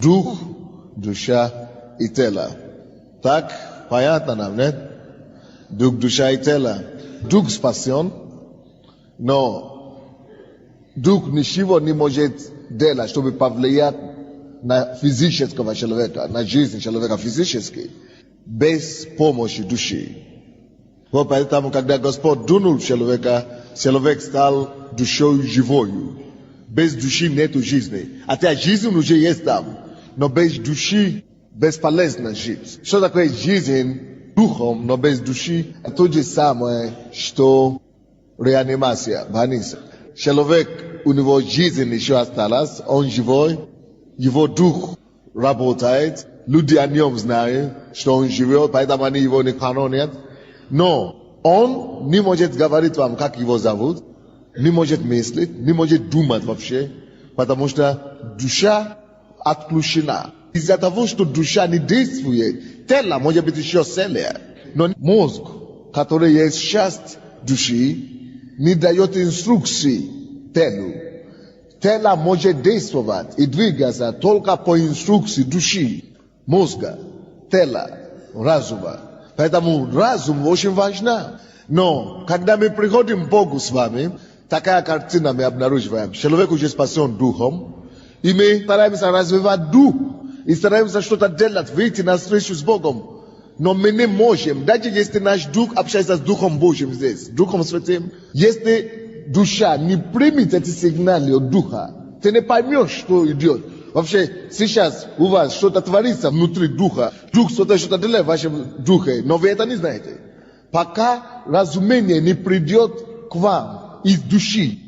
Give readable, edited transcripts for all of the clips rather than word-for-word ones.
Дух, душа и тело. Так, понятно нам, нет? Дух, душа и тело. Дух спасен, но дух ничего не может делать, чтобы повлиять на физического человека, на жизнь человека физически, без помощи души. Вот поэтому, когда Господь дунул человека, человек стал душой живою. Без души нету жизни. Хотя жизнь уже есть там, но без души бесполезно жить. Что такое жизнь духом, но без души? Это то же самое, что реанимация, больница. Человек, у него жизнь еще осталась, он живой, его дух работает, люди о нем знают, что он живет, поэтому они его не хоронят. Но он не может говорить вам, как его зовут, не может мыслить, не может думать вообще, потому что душа отключена. Из-за того, что душа не действует, тело может быть еще сильнее, но мозг, который есть часть души, не дает инструкции телу. Тело может действовать и двигаться только по инструкции души, мозга, тела, разума. Поэтому разум очень важен. Но когда мы приходим к Богу с вами, такая картина мы обнаруживаем. Человек уже спасен духом, и мы стараемся развивать дух, и стараемся что-то делать, выйти на встречу с Богом. Но мы не можем, даже если наш дух общается с Духом Божьим здесь, Духом Святым, если душа не примет эти сигналы от Духа, ты не поймешь, что идет. Вообще, сейчас у вас что-то творится внутри Духа, Дух что-то делает в вашем Духе, но вы это не знаете. Пока разумение не придет к вам из души.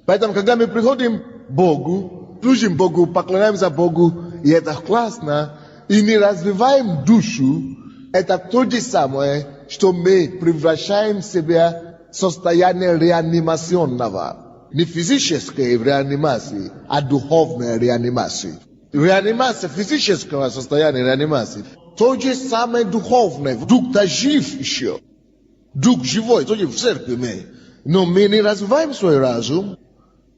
Поэтому, когда мы приходим к Богу, служим Богу, поклоняемся Богу, и это классно, и не развиваем душу, это то же самое, что мы превращаем себя в состояние реанимационного. Не физической реанимации, а духовной реанимации. Реанимация физического состояния реанимации. То же самое духовное. Дух-то жив еще. Дух живой, тоже в церкви мы. Но мы не развиваем свой разум,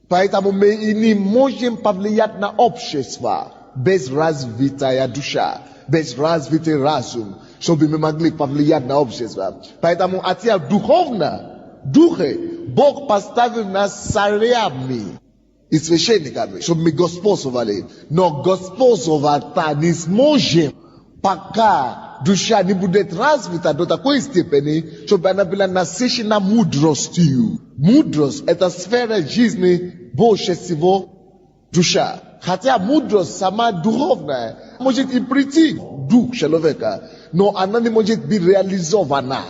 поэтому мы и не можем повлиять на общество без развитая душа, без развитый разум, чтобы мы могли повлиять на общество. Поэтому хотя духовно, духе, Бог поставил нас царями и священниками, чтобы мы господствовали. Но господствовать не сможем, пока душа не будет развита до такой степени, чтобы она была насыщена мудростью. Мудрость – это сфера жизни больше всего душа. Хотя мудрость сама духовная может и прийти в дух человека, но она не может быть реализована.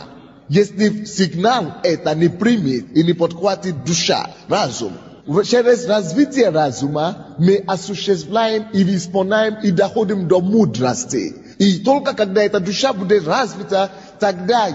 Если сигнал это не примет и не подхватит душа, разум. Через развитие разума мы осуществляем и исполняем и доходим до мудрости. И только когда эта душа будет развита, тогда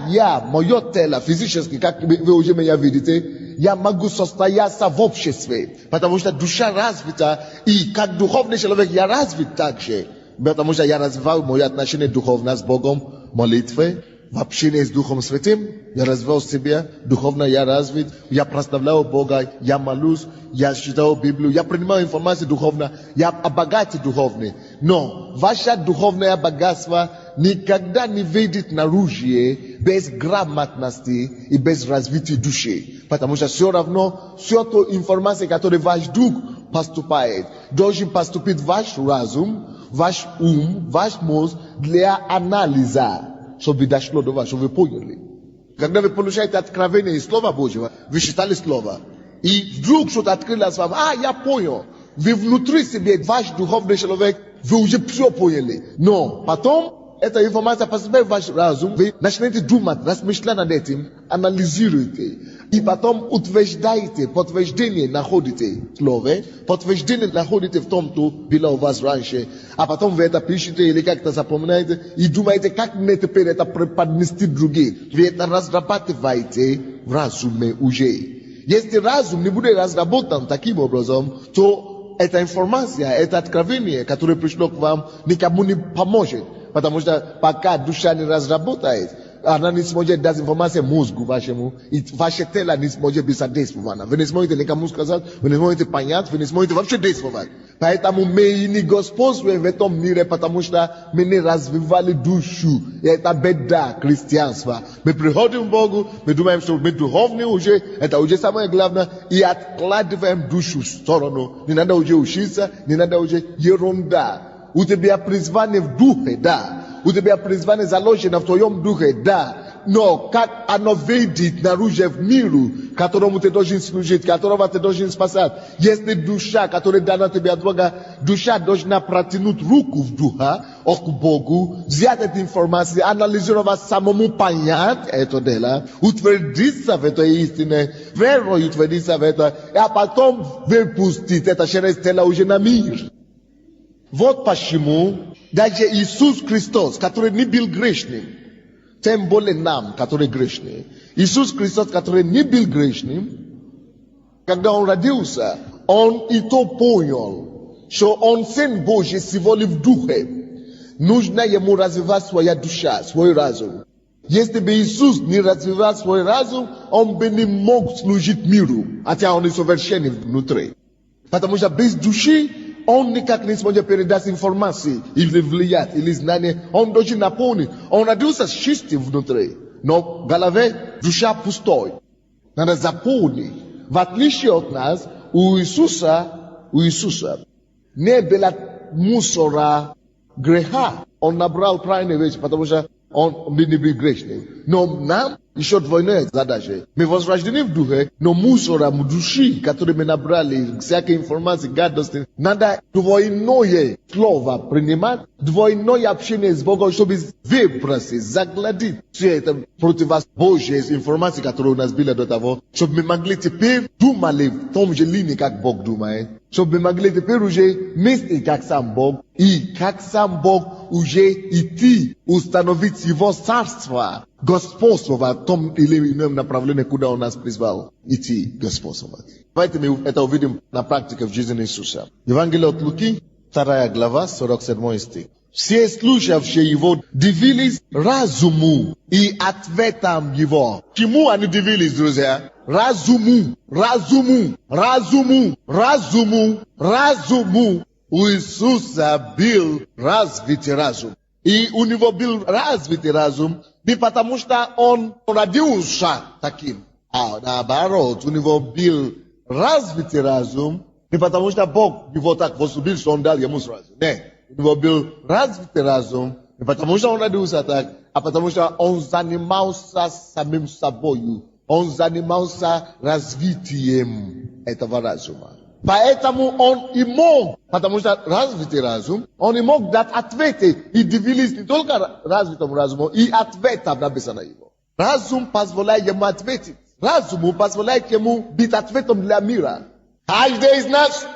мое тело физически, как вы уже меня видите, я могу состояться в обществе. Потому что душа развита, и как духовный человек я развит также. Потому что я развиваю мои отношения духовно с Богом, молитвы, в общении с Духом Святым, я развивал себя, духовно я развит, я прославляю Бога, я молюсь, я читаю Библию, я принимаю информацию духовно, я обогатый духовный. Но ваше духовное богатство никогда не выйдет наружу без грамотности и без развития души. Потому что все равно, все то информация, которую ваш дух поступает, должен поступить ваш разум, ваш ум, ваш мозг для анализа, чтобы дошло до вас, чтобы вы поняли. Когда вы получаете откровение из Слова Божьего, вы читали Слово, и вдруг что-то открылось вам, я понял. Вы внутри себя, ваш духовный человек, вы уже все поняли. Но потом, эта информация поступает в ваш разум, вы начинаете думать, размышлять над этим, анализируете. И потом утверждаете, подтверждение находите в Слове, подтверждение находите в том, что было у вас раньше, а потом вы это пишете или как-то запоминаете и думаете, как мне теперь это преподнести другим. Вы это разрабатываете в разуме уже. Если разум не будет разработан таким образом, то эта информация, это откровение, которое пришло к вам, никому не поможет. Потому что пока душа не разработает, Ana nismoje dezinformație musgu vașemu. It vașetela nismoje bisa despovana. Venismoje leka muskazat, venismoje paniat, venismoje vaše despovat. Поэтому мы не господствуем в этом мире, потому что мы не развивали душу. И это беда христианства. Мы приходим к Богу, мы думаем, что мы духовные уже, это уже самое главное, и откладываем душу в сторону. Не надо уже учиться, не надо уже ерунда. У тебя призвание в духе, да. У тебя призвание заложено в твоем духе, да. Но как оно выйдет наружу в миру, которому ты должен служить, которого ты должен спасать? Если душа, которая дана тебе от Бога, душа должна протянуть руку в духа, к Богу, взять эту информацию, анализировать самому, понять это дело, утвердиться в этой истине, верой утвердиться в это, а потом выпустить это через тело уже на мир. Вот почему даже Иисус Христос, который не был грешным, тем более нам, которые грешные. Иисус Христос, который не был грешным, когда Он родился, Он и то понял, что Он Сын Божий всего лишь в духе. Нужно Ему развивать своя душа, свой разум. Если бы Иисус не развивал свой разум, Он бы не мог служить миру, хотя Он и совершенный внутри. Потому что без души Он никак не сможет передать информации или влиять, или знания. Он должен наполнить. Он родился с чистым внутри. Но в голове душа пустой. Надо заполнить. В отличие от нас, у Иисуса не было мусора греха. Он набрал правильные вещи, потому что он не был грешный. Но нам еще двойная задача. Мы возрождены в духе, но мусора души, которые мы набрали, всякой информации, гадости, надо двойное слово принимать, двойное общение с Богом, чтобы выбросить, загладить все это противобожие информации, которая у нас была до того, чтобы мы могли теперь думали в том же линии, как Бог думает, чтобы мы могли теперь уже мыслить, как сам Бог, и как сам Бог уже идти, установить Его царство, господствовать в том или ином направлении, куда Он нас призвал идти господствовать. Давайте мы это увидим на практике в жизни Иисуса. Евангелие от Луки, 2 глава, 47 стих. Все слушавшие Его дивились разуму и ответам Его. Чему они дивились, друзья? Разуму. У Иисуса был развитый разум. И у Него был развитый разум не потому, что Он родился таким, а наоборот, у Него был развитый разум не потому, что Бог его так возлюбил, что Он дал ему разум. Нет, у Него был развитый разум не потому, что Он родился так, а потому, что Он занимался самим собою. Он занимался развитием этого разума. Поэтому он и мог, потому что развитый разум, он и мог дать ответы. И дивились не только развитому разуму, и ответам написано его. Разум позволяет ему ответить. Разуму позволяет ему быть ответом для мира. Каждый из нас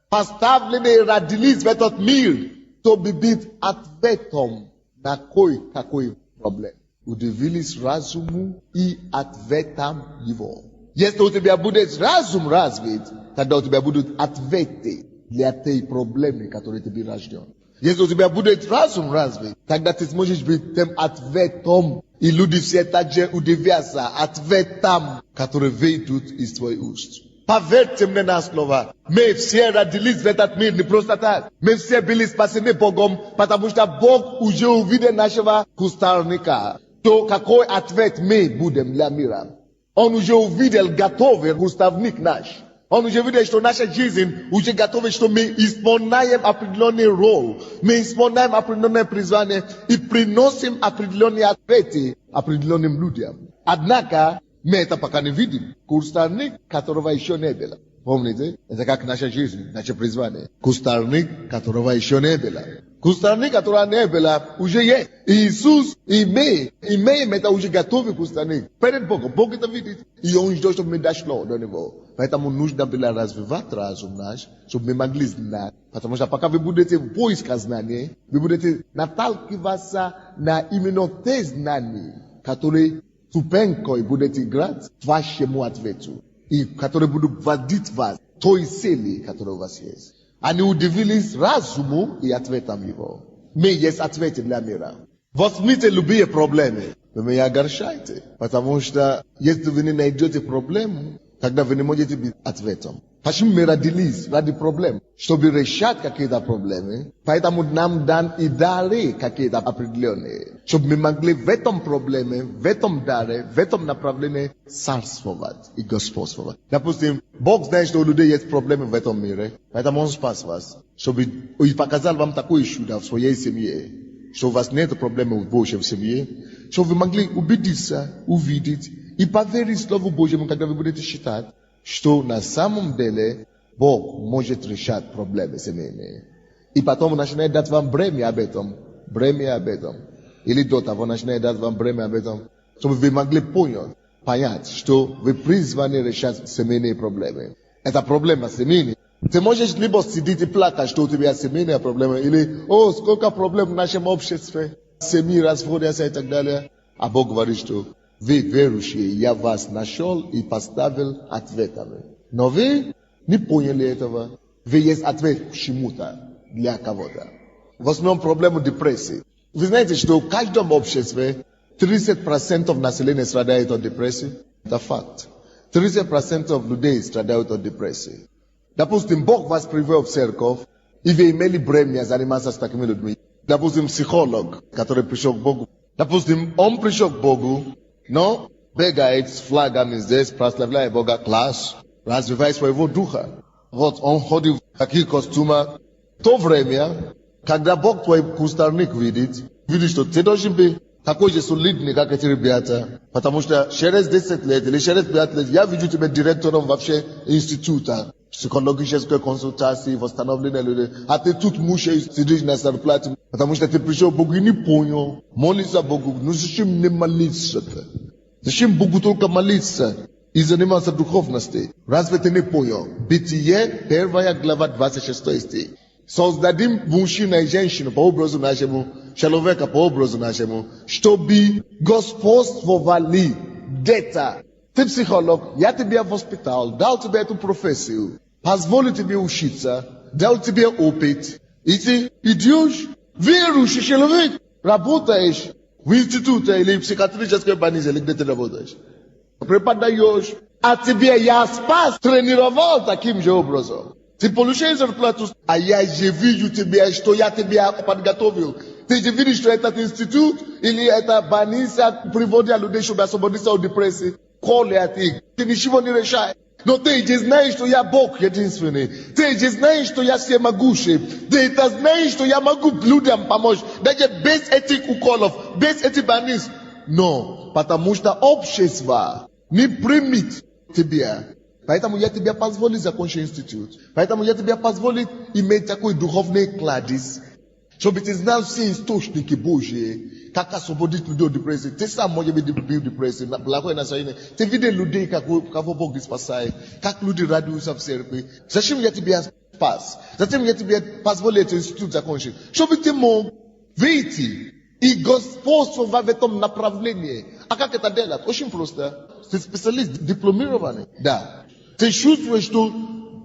поставлены родились в этот мир, чтобы быть ответом на кое-какой проблем. Удивились разуму и ответам его. Если у тебя будет разум развит, тогда у тебя будут ответы для той проблемы, которые тебе рожден. Если у тебя будет разум развит, тогда ты сможешь быть тем ответом, и люди все также удивятся ответам, которые выйдут из твоих уст. Поверьте мне на слово, мы все родились в этот мир не просто так. Мы все были спасены Богом, потому что Бог уже увидел нашего кустарника. То какой ответ мы будем для мира? Он уже увидел готовый кустарник наш. Он уже видел, что наша жизнь уже готова, что мы исполняем определенный роль. Мы исполняем определенное призвание и приносим определенные ответы определенным людям. Однако, мы это пока не видим. Кустарник, которого еще не было. Помните? Это как наша жизнь, наше призвание. Кустарник, которого еще не было. Кустарник, которого не было, уже есть. Иисус и мы имеем это уже готовый кустарник. Перед Богом. Бог это видит. И Он ждет, чтобы мы дошло до него. Поэтому нужно было развивать разум наш, чтобы мы могли знать. Потому что пока вы будете в поиске знаний, вы будете наталкиваться на именно те знания, которые ступенькой будете играть к вашему ответу. И которые будут вводить вас той цели, которая у вас есть. Они удивились разуму и ответам его. Мы есть ответы для мира. Возьмите любые проблемы. вы меня огорчаете. Потому что если вы не найдете проблему, тогда вы не можете быть ответом. Почему мы родились ради проблем? Чтобы решать какие-то проблемы. Поэтому нам дан и дары какие-то определенные. Чтобы мы могли в этом проблеме, в этом даре, в этом направлении царствовать и господствовать. Допустим, Бог знает, что у людей есть проблемы в этом мире. Поэтому Он спас вас. Чтобы и показал вам такое чудо в своей семье. Что у вас нет проблемы больше в семье. Чтобы вы могли убедиться, увидеть и поверить Слову Божьему, когда вы будете считать, что на самом деле Бог может решать проблемы семейные. И потом Он начинает дать вам бремя об этом. Или до того начинает дать вам бремя об этом, чтобы вы могли понять, что вы призваны решать семейные проблемы. Это проблема семейная. Ты можешь либо сидеть и плакать, что у тебя семейная проблема, или, сколько проблем в нашем обществе, семьи расходятся и так далее. А Бог говорит, что вы верующие, я вас нашел и поставил ответами. Но вы не поняли этого. Вы есть ответ к чему-то для кого-то. В основном проблема депрессии. Вы знаете, что в каждом обществе 30% населения страдает от депрессии? Это факт. 30% людей страдают от депрессии. Допустим, Бог вас привел в церковь, и вы имели бремя заниматься с такими людьми. Допустим, психолог, который пришел к Богу. Допустим, он пришел к Богу, но бегает с флагами здесь, прославляя Бога, класс, развивая своего духа. Вот он ходит в таких костюмах. В то время, когда Бог твой кустарник видит, что ты должен быть такой же солидный, как эти ребята. Потому что через 10 лет или через 5 лет я вижу тебя директором вообще института. Психологической консультации, восстановления людей. А ты тут мучаешь, сидишь на зарплате. Потому что ты пришел к Богу и не понял. Молиться Богу. Ну зачем не молиться-то? Зачем Богу только молиться и заниматься духовностью? Разве ты не понял? Бытие, 1 глава, 26 стих. Создадим мужчину и женщину по образу нашему, человека по образу нашему, чтобы господствовали где-то. Ты психолог, я тебе воспитал, дал тебе эту профессию, позволил тебе учиться, дал тебе опыт. И ты идешь, верующий человек, работаешь в институте или в психиатрической больнице, или где ты работаешь. Преподаешь, а тебе я спас, тренировал таким же образом. Ты получаешь зарплату, а я же вижу тебя, что я тебя подготовил. Ты же видишь, что этот институт или эта больница приводит людей, чтобы освободиться от депрессии. Колят их. Ты ничего не решаешь. Но ты же знаешь, что я Бог единственный. Ты же знаешь, что я всемогущий. Ты знаешь, что я могу людям помочь. Даже без этих уколов, без этих больниц. Но, потому что общество не примет тебя. Поэтому я тебе позволю закончить институт. Поэтому я тебе позволю иметь такой духовный кладезь, чтобы ты знал все источники Божьи, как освободить людей от депрессии. Ты сам можешь быть в депрессии, плохое настроение. Ты видишь людей, кого Бог спасает, как люди радуются в церкви. Зачем я тебя спас? Зачем я тебе позволил этот институт закончить? Чтобы ты мог выйти и господствовать в этом направлении. А как это делать? Очень просто. Ты специалист, дипломированный. Да. Ты чувствуешь, что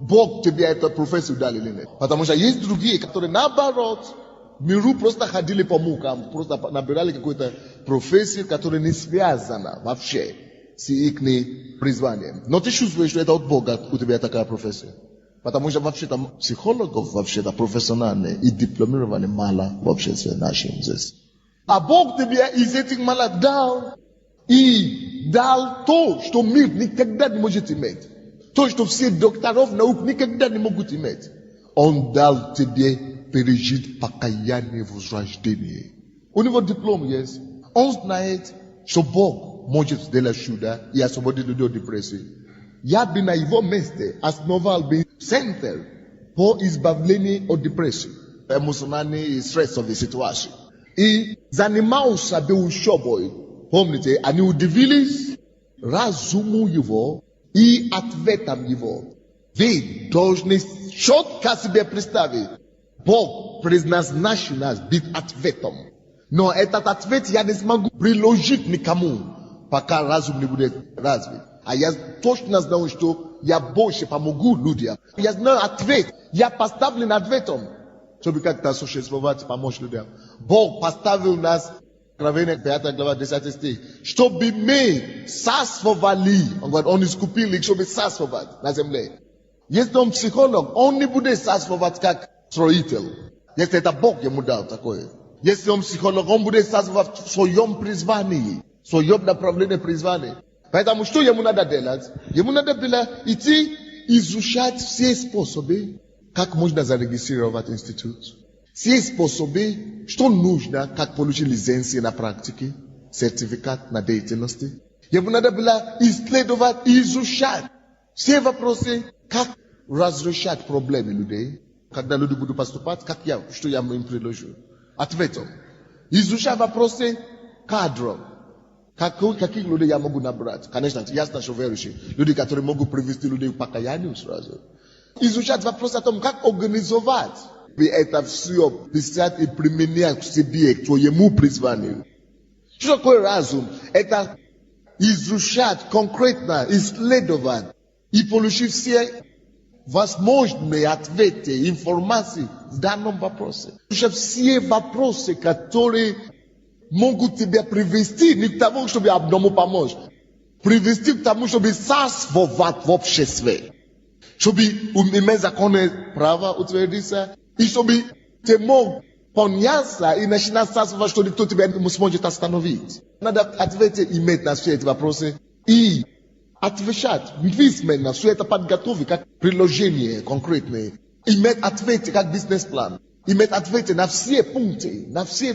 Бог тебе эту профессию дал или нет? Потому что есть другие, которые наоборот, в миру просто ходили по мукам, просто набирали какую-то профессию, которая не связана вообще с их призванием. Но ты чувствуешь, что это от Бога, у тебя такая профессия. Потому что вообще-то психологов вообще-то профессиональные и дипломированные мало в обществе нашем здесь. А Бог тебе из этих мало дал. И дал то, что мир никогда не может иметь. То, что все докторов наук никогда не могут иметь. Он дал тебе пережить покаяние в возрождении. У него диплом есть. Он знает, что Бог может сделать чудо и освободить людей от депрессии. Я бы на его месте основал бы центр по избавлению от депрессии, эмоциональной и стрессовой ситуации. И занимался бы учебой. Помните, они удивились разуму его и ответом его. Вы должны четко себе представить. Бог предназначил нас быть ответом. Но этот ответ я не смогу приложить никому, пока разум не будет развит. А я точно знаю, что я больше помогу людям. Я знаю ответ. Я поставлен ответом, чтобы как-то существовать, помочь людям. Бог поставил нас Kravene Beata Glava Desatesti. Чтобы мы сасвовали, он говорит, он искупил их, чтобы сасвовать на земле. Если он психолог, он не будет сасвовать как строитель. Если это Бог ему дал такое. Если он психолог, он будет сасвовать в своем призвании, в своем направлении призвания. Поэтому что ему надо делать? Ему надо было идти изучать все способы, как можно зарегистрировать институт. Все способы, что нужно, как получить лицензию на практике, сертификат на деятельности. Ему надо было исследовать и изучать все вопросы, как разрешать проблемы людей. Когда люди будут поступать, что я им предложу? Ответом. Изучать вопросы кадров. Каких людей я могу набрать? Конечно, ясно, что верующие. Люди, которые могут привести людей к покаянию сразу. Изучать вопрос о том, как организовать. Это все писать и применять к себе, к твоему призванию. Что такое разум? Это изучать конкретно, исследовать и получить все возможные ответы, информации в данном вопросе. Все вопросы, которые могут тебя привести не к тому, чтобы одному помочь, привести к тому, чтобы сасвовать в обществе, чтобы иметь законное право утвердиться, и чтобы ты мог поняться и начинать сасвовать, что никто тебя не сможет остановить. Надо ответить, иметь на все эти вопросы и отвечать письменно на все это подготовить, как приложение конкретное, иметь ответы, как бизнес-план, иметь ответы на все пункты, на все.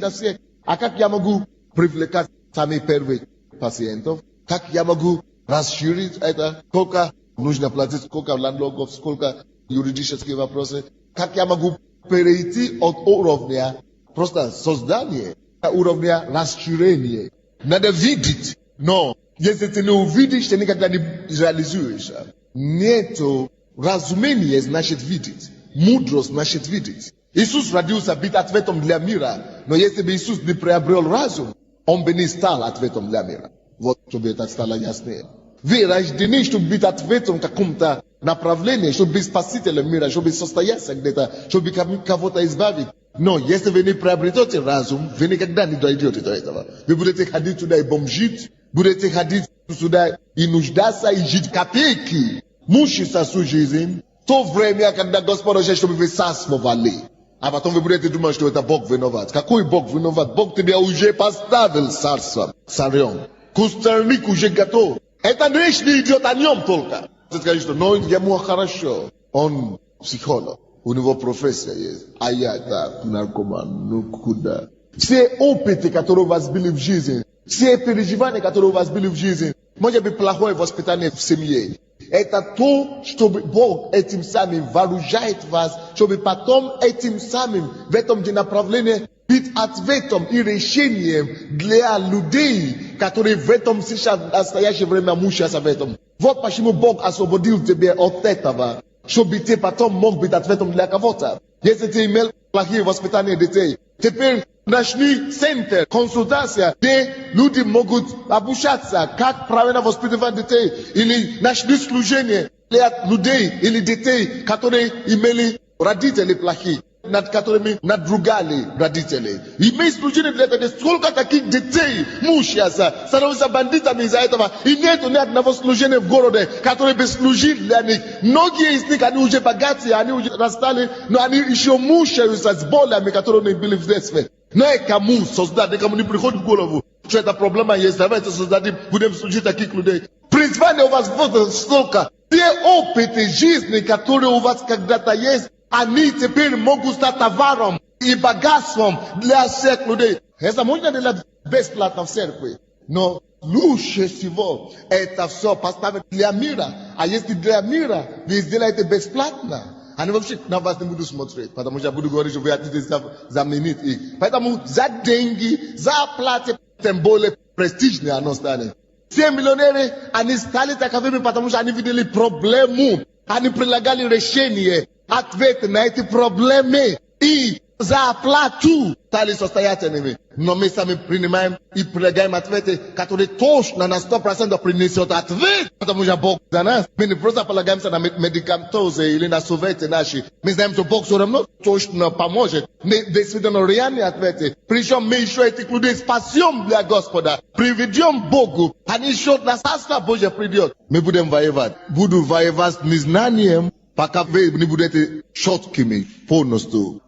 А как я могу привлекать самых первых пациентов? Как я могу расширить это? Сколько нужно платить, сколько налогов, сколько юридических вопросов? Как я могу перейти от уровня просто создания до уровня расширения? Надо видеть, но если ты не увидишь, ты никогда не реализуешь. Нету разумения, значит видеть. Мудрость значит видеть. Иисус родился быть ответом для мира, но если бы Иисус не приобрел разум, он бы не стал ответом для мира. Вот, чтобы это стало яснее. Вы рождены, чтобы быть ответом в каком-то направлении, чтобы быть спасителем мира, чтобы состояться где-то, чтобы кого-то избавить. Но если вы не приобретете разум, вы никогда не дойдете до этого. Вы будете ходить туда и бомжить, будете ходить сюда и нуждаться, и жить копейки, мучиться всю жизнь. В то время, когда Господь хочет, чтобы вы сасвовали. А потом вы будете думать, что это Бог виноват. Какой Бог виноват? Бог тебя уже поставил царем. Кустарник уже готов. Это речь не идет о нем только. Ты скажешь, что но ему хорошо. Он психолог. У него профессия есть. А я так, наркоман, ну куда? Все опыты, которые у вас были в жизни, все переживания, которые у вас были в жизни, может быть плохое воспитание в семье. Это то, чтобы Бог этим самым вооружает вас, чтобы потом этим самым в этом же направлении быть ответом и решением для людей, которые в этом сейчас в настоящее время мучаются в этом. Вот почему Бог освободил тебя от этого, чтобы ты потом мог быть ответом для кого-то. Если ты имел плохие воспитания детей, теперь начни центр, консультация, где люди могут обучаться, как правильно воспитывать детей, или начни служение для людей или детей, которые имели родители плохие, над которыми надругали родители. Имей служение для этого. Сколько таких детей мучаются, становятся бандитами из-за этого, и нет ни одного служения в городе, который бы служил для них. Многие из них, они уже богатые, они уже расстали, но они еще мучаются с болями, которые они были в детстве. Но кому создать, никому не приходит в голову, что это проблема есть. Давайте создадим, будем служить таких людей. Призвание у вас вот столько. Те опыты жизни, которые у вас когда-то есть, они теперь могут стать товаром и богатством для всех людей. Это можно делать бесплатно в церкви. Но лучше всего это все поставить для мира. А если для мира вы сделаете бесплатно, они вообще на вас не будут смотреть, потому что я буду говорить, что вы хотите заменить их. Поэтому за деньги, за платье, тем более престижное оно станет. Все миллионеры, они стали таковыми, потому что они видели проблему. Они предлагали решение, ответ на эти проблемы. И За оплату стали состоятельными. Но мы сами принимаем и предлагаем ответы, которые точно на 100% принесет ответ. Потому что Бог за нас. Мы не просто полагаемся на медикаментозы или на советы наши. Мы знаем, что Бог все равно точно поможет. Мы действительно реальные ответы. Причем мы еще этих людей спасем для Господа. Приведем Богу. Они еще на Царство Божье придет. Мы будем воевать. Буду воевать с незнанием, пока вы не будете четкими полностью.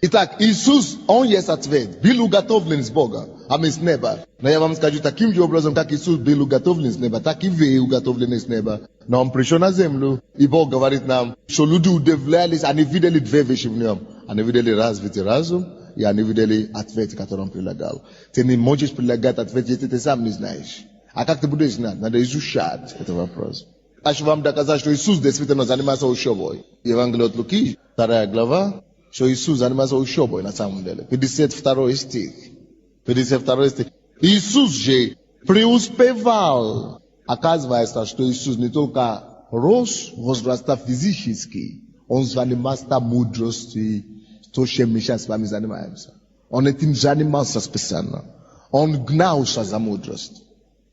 Итак, Иисус, Он есть ответ. Был уготовлен с Бога, а мы с неба. Но я вам скажу, таким же образом, как Иисус был уготовлен с неба, так и вы уготовлены с неба. Но Он пришел на землю, и Бог говорит нам, что люди удивлялись, они видели две вещи в Нем. Они видели развитый разум, и они видели ответ, который Он предлагал. Ты не можешь предлагать ответ, если ты сам не знаешь. А как ты будешь знать? Надо изучать этот вопрос. Хочу вам доказать, что Иисус действительно занимался учебой. Евангелие от Луки, 2 глава, что Иисус занимался учебой на самом деле. 52 стих. 52 стих. Иисус же преуспевал. Оказывается, что Иисус не только рос, возрастал физически, Он занимался мудростью, то, чем мы сейчас с вами занимаемся. Он этим занимался специально. Он гнался за мудрость.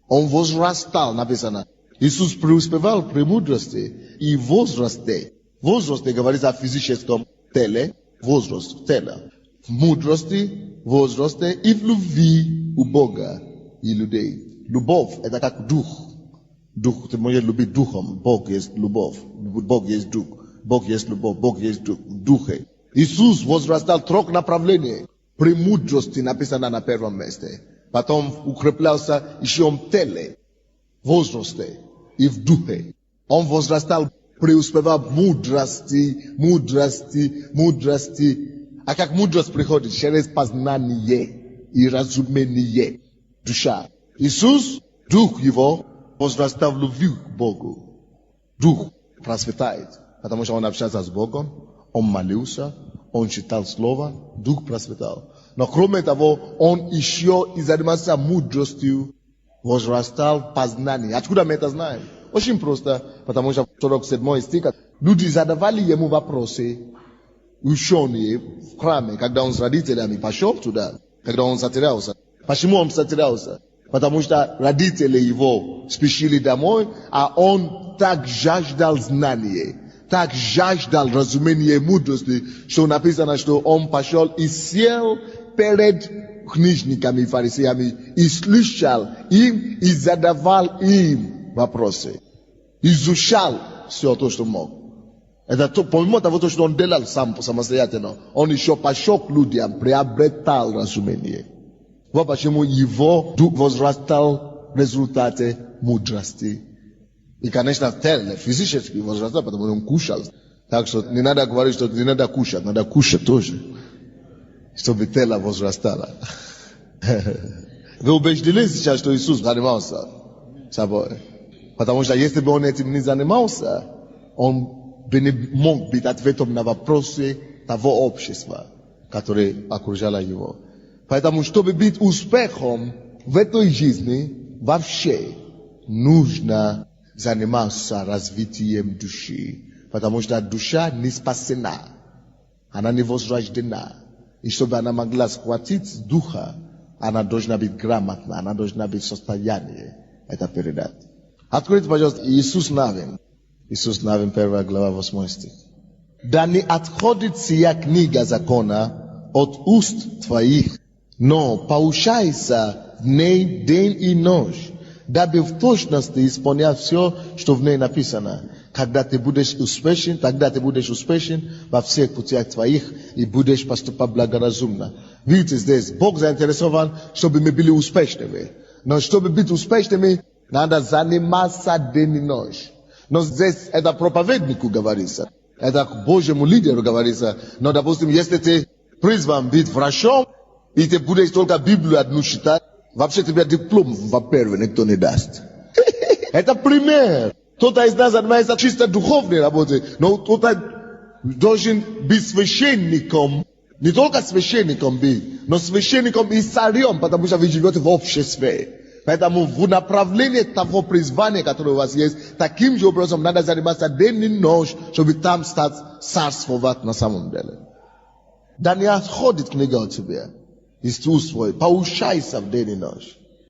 Он возрастал, написано. Иисус преуспевал при мудрости и возрасте. Возрасте говорится о физическом теле. Возраст, тело, в мудрости, возрасте и в любви у Бога и людей. Любовь – это как дух. Дух, ты можешь любить духом. Бог есть любовь. Бог есть дух. Бог есть любовь. Бог есть дух. Духе. Иисус возрастал в 3 направлениях. При мудрости написано на первом месте. Потом укреплялся еще в теле, возрасте и в духе. Он возрастал, преуспевал мудрости. А как мудрость приходит? Через познание и разумение. Душа. Иисус, дух его, возрастал в любви к Богу. Дух просветает, потому что он общался с Богом, он молился, он читал слово, дух просветал. Но кроме того, он еще и занимался мудростью, возрастал познание. Откуда мы это знаем? Очень просто, потому что 47 стих, люди задавали ему вопросы, ученые в храме, когда он с родителями пошел туда, когда он затерялся. Почему он затерялся? Потому что родители его спешили домой, а он так жаждал знания, так жаждал разумения мудрости, что написано, что он пошел и сел перед книжниками и фарисеями и слушал им и задавал им вопросы. Изучал все то, что мог. Это помимо того, что он делал сам самостоятельно, он еще пошел к людям, приобретал разумение. Вот почему его дух возрастал в результате мудрости. И, конечно, тело физически возрастал, потому что он кушал. Так что не надо говорить, что не надо кушать тоже, чтобы тело возрастало. Вы убеждены сейчас, что Иисус занимался собой. Потому что если бы он этим не занимался, он бы не мог быть ответом на вопросы того общества, которое окружало его. Поэтому, чтобы быть успехом в этой жизни, вообще нужно заниматься развитием души. Потому что душа не спасена, она не возрождена. И чтобы она могла схватить духа, она должна быть грамотна, она должна быть в состоянии это передать. Откройте, пожалуйста, Иисус Навин. Иисус Навин, 1 глава, 8 стих. Да не отходит сия книга закона от уст твоих, но поучайся в ней день и ночь, дабы в точности исполнять все, что в ней написано. Когда ты будешь успешен, тогда ты будешь успешен во всех путях твоих и будешь поступать благоразумно. Видите, здесь Бог заинтересован, чтобы мы были успешными. Но чтобы быть успешными, надо заниматься день и ночь. Но здесь это проповеднику говорится. Это к Божьему лидеру говорится. Но, допустим, если ты призван быть врачом, и ты будешь только Библию одну читать, вообще тебе диплом, во-первых, никто не даст. Это пример. Кто-то из нас занимается чисто духовной работой, но кто-то должен быть священником. Не только священником быть, но священником и царем, потому что вы живете в обществе. Поэтому в направлении того призвания, которое у вас есть, таким же образом надо заниматься день и ночь, чтобы там стать царствовать на самом деле. Да не отходит книга от тебя. Из уст твоих. Поучайся в день и ночь.